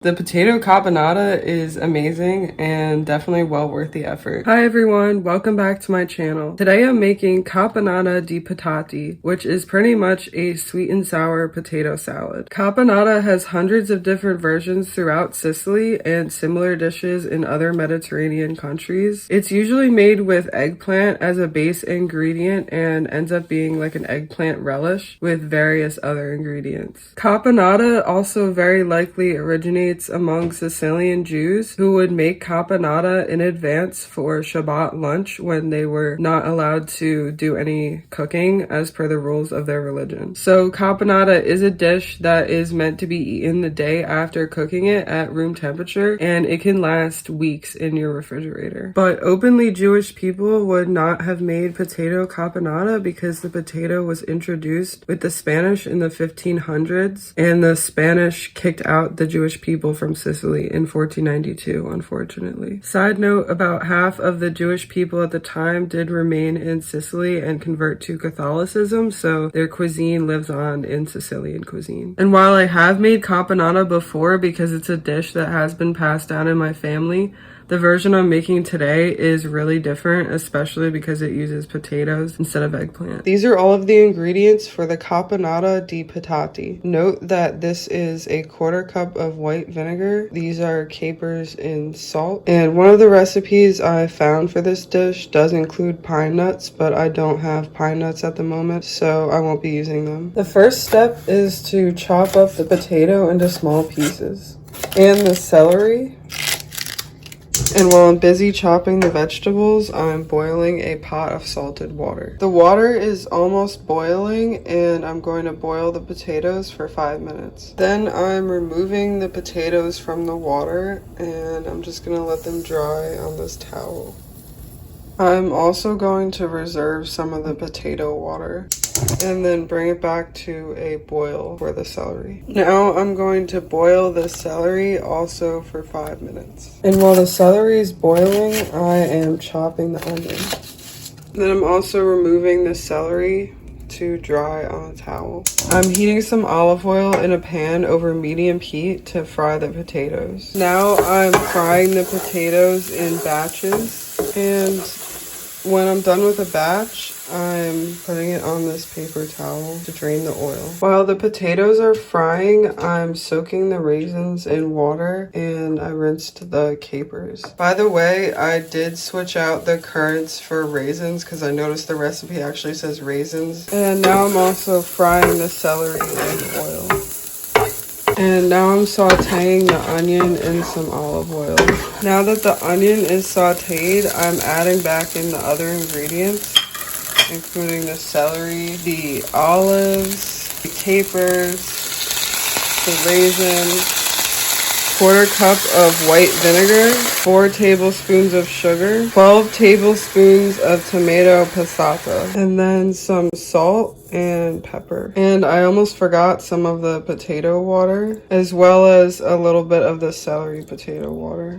The potato caponata is amazing and definitely well worth the effort. Hi everyone, welcome back to my channel. Today I'm making Caponata di Patati, which is pretty much a sweet and sour potato salad. Caponata has hundreds of different versions throughout Sicily and similar dishes in other Mediterranean countries. It's usually made with eggplant as a base ingredient and ends up being like an eggplant relish with various other ingredients. Caponata also very likely originates among Sicilian Jews who would make caponata in advance for Shabbat lunch when they were not allowed to do any cooking as per the rules of their religion. So caponata is a dish that is meant to be eaten the day after cooking it at room temperature, and it can last weeks in your refrigerator. But openly Jewish people would not have made potato caponata because the potato was introduced with the Spanish in the 1500s, and the Spanish kicked out the Jewish people from Sicily in 1492, unfortunately. Side note, about half of the Jewish people at the time did remain in Sicily and convert to Catholicism, so their cuisine lives on in Sicilian cuisine. And while I have made caponata before because it's a dish that has been passed down in my family, the version I'm making today is really different, especially because it uses potatoes instead of eggplant. These are all of the ingredients for the Caponata di Patati. Note that this is a 1/4 cup of white vinegar. These are capers and salt. And one of the recipes I found for this dish does include pine nuts, but I don't have pine nuts at the moment, so I won't be using them. The first step is to chop up the potato into small pieces and the celery. And while I'm busy chopping the vegetables, I'm boiling a pot of salted water. The water is almost boiling, and I'm going to boil the potatoes for 5 minutes. Then I'm removing the potatoes from the water, and I'm just gonna let them dry on this towel. I'm also going to reserve some of the potato water and then bring it back to a boil for the celery. Now I'm going to boil the celery also for 5 minutes. And while the celery is boiling, I am chopping the onion. Then I'm also removing the celery to dry on a towel. I'm heating some olive oil in a pan over medium heat to fry the potatoes. Now I'm frying the potatoes in batches, and when I'm done with a batch, I'm putting it on this paper towel to drain the oil. While the potatoes are frying, I'm soaking the raisins in water, and I rinsed the capers. By the way, I did switch out the currants for raisins because I noticed the recipe actually says raisins. And now I'm also frying the celery in oil. And now I'm sauteing the onion in some olive oil. Now that the onion is sauteed, I'm adding back in the other ingredients, including the celery, the olives, the capers, the raisins, 1/4 cup of white vinegar, 4 tablespoons of sugar, 12 tablespoons of tomato passata, and then some salt and pepper. And I almost forgot some of the potato water, as well as a little bit of the celery potato water.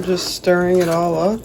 Just stirring it all up.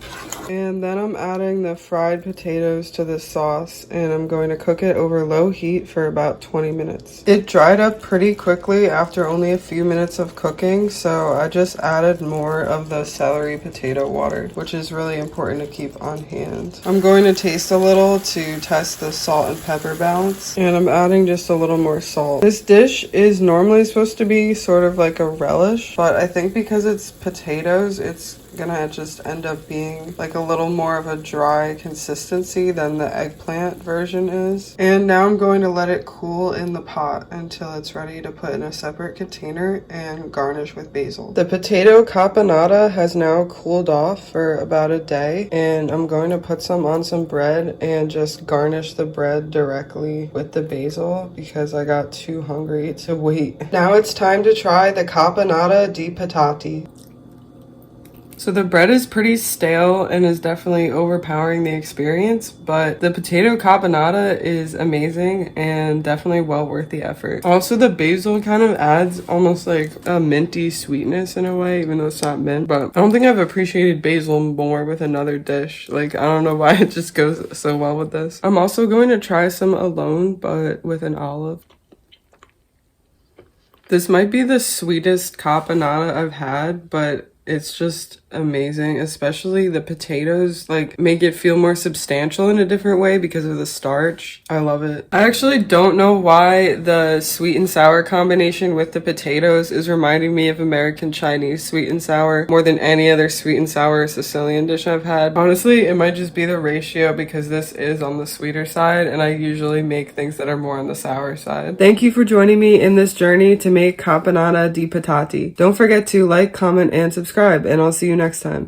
And then I'm adding the fried potatoes to the sauce, and I'm going to cook it over low heat for about 20 minutes. It dried up pretty quickly after only a few minutes of cooking, so I just added more of the celery potato water, which is really important to keep on hand. I'm going to taste a little to test the salt and pepper balance, and I'm adding just a little more salt. This dish is normally supposed to be sort of like a relish, but I think because it's potatoes, it's gonna just end up being like a little more of a dry consistency than the eggplant version is. And now I'm going to let it cool in the pot until it's ready to put in a separate container and garnish with basil. The potato caponata has now cooled off for about a day, and I'm going to put some on some bread and just garnish the bread directly with the basil because I got too hungry to wait. Now it's time to try the Caponata di Patati. So the bread is pretty stale and is definitely overpowering the experience, but the potato caponata is amazing and definitely well worth the effort. Also, the basil kind of adds almost like a minty sweetness in a way, even though it's not mint. But I don't think I've appreciated basil more with another dish. Like, I don't know why it just goes so well with this. I'm also going to try some alone, but with an olive. This might be the sweetest caponata I've had, but it's just amazing, especially the potatoes like make it feel more substantial in a different way because of the starch. I love it. I actually don't know why the sweet and sour combination with the potatoes is reminding me of American Chinese sweet and sour more than any other sweet and sour Sicilian dish I've had. Honestly, it might just be the ratio because this is on the sweeter side and I usually make things that are more on the sour side. Thank you for joining me in this journey to make Caponata di Patati. Don't forget to like, comment, and subscribe, and I'll see you next time.